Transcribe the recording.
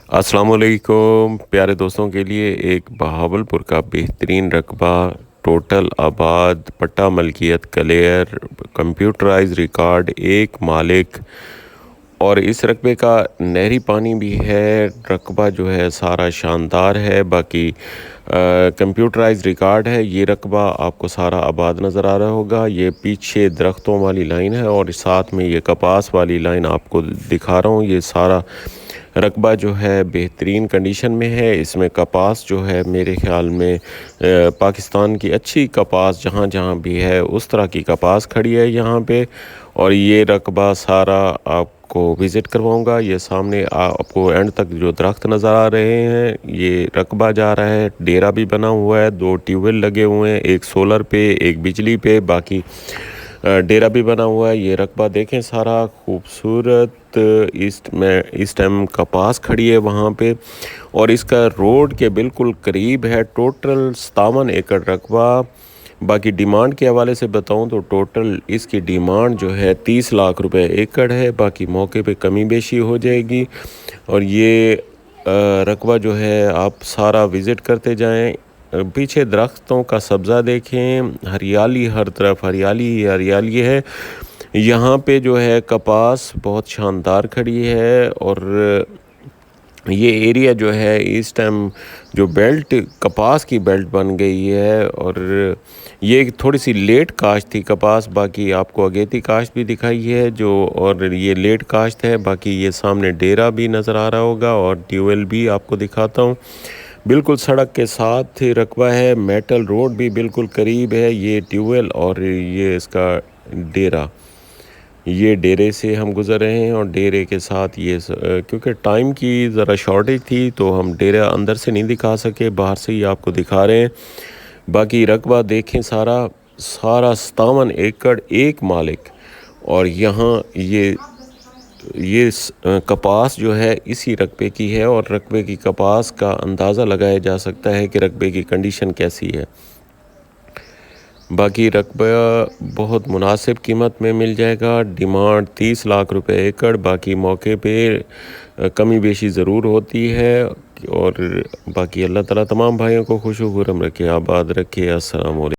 अस्सलाम वालेकुम प्यारे दोस्तों के लिए एक बहावलपुर का बेहतरीन रकबा टोटल आबाद पट्टा मलकियत क्लियर कंप्यूटराइज रिकॉर्ड एक मालिक और इस रकबे का नहरी पानी भी है। रकबा जो है सारा शानदार है। बाकी कंप्यूटराइज रिकॉर्ड है। ये रकबा आपको सारा आबाद नज़र आ रहा होगा। ये पीछे दरख्तों वाली लाइन है और साथ में ये कपास वाली लाइन आपको दिखा रहा हूँ। ये सारा रकबा जो है बेहतरीन कंडीशन में है। इसमें कपास जो है मेरे ख़्याल में पाकिस्तान की अच्छी कपास जहाँ जहाँ भी है उस तरह की कपास खड़ी है यहाँ पे। और ये रकबा सारा आपको विज़िट करवाऊँगा। ये सामने आपको एंड तक जो दरख्त नज़र आ रहे हैं ये रकबा जा रहा है। डेरा भी बना हुआ है, 2 ट्यूबवेल लगे हुए हैं, एक सोलर पे एक बिजली पे, बाकी डेरा भी बना हुआ है। ये रकबा देखें सारा खूबसूरत इस टाइम कपास खड़ी है वहाँ पे और इसका रोड के बिल्कुल करीब है। टोटल 57 एकड़ रकबा। बाकी डिमांड के हवाले से बताऊं तो टोटल इसकी डिमांड जो है 30 लाख रुपए एकड़ है। बाकी मौके पे कमी बेशी हो जाएगी। और ये रकबा जो है आप सारा विज़िट करते जाएं। पीछे दरख्तों का सब्ज़ा देखें, हरियाली, हर तरफ हरियाली ही हरियाली है। यहाँ पे जो है कपास बहुत शानदार खड़ी है। और ये एरिया जो है इस टाइम जो बेल्ट कपास की बेल्ट बन गई है। और ये थोड़ी सी लेट काश्त थी कपास, बाकी आपको अगेती काश्त भी दिखाई है जो, और ये लेट काश्त है। बाकी ये सामने डेरा भी नज़र आ रहा होगा और ट्यूबवेल भी आपको दिखाता हूँ। बिल्कुल सड़क के साथ रकबा है, मेटल रोड भी बिल्कुल करीब है। ये ट्यूबवेल और ये इसका डेरा, ये डेरे से हम गुज़र रहे हैं और डेरे के साथ ये क्योंकि टाइम की ज़रा शॉर्टेज थी तो हम डेरा अंदर से नहीं दिखा सके, बाहर से ही आपको दिखा रहे हैं। बाकी रकबा देखें सारा सारा 57 एकड़ एक मालिक। और यहाँ कपास जो है इसी रकबे की है और रकबे की कपास का अंदाज़ा लगाया जा सकता है कि रकबे की कंडीशन कैसी है। बाकी रकबा बहुत मुनासिब कीमत में मिल जाएगा। डिमांड 30 लाख रुपए एकड़। बाकी मौके पे कमी बेशी ज़रूर होती है। और बाकी अल्लाह ताला तमाम भाइयों को खुश व खुर्रम रखे, आबाद रखे। अस्सलाम वालेकुम।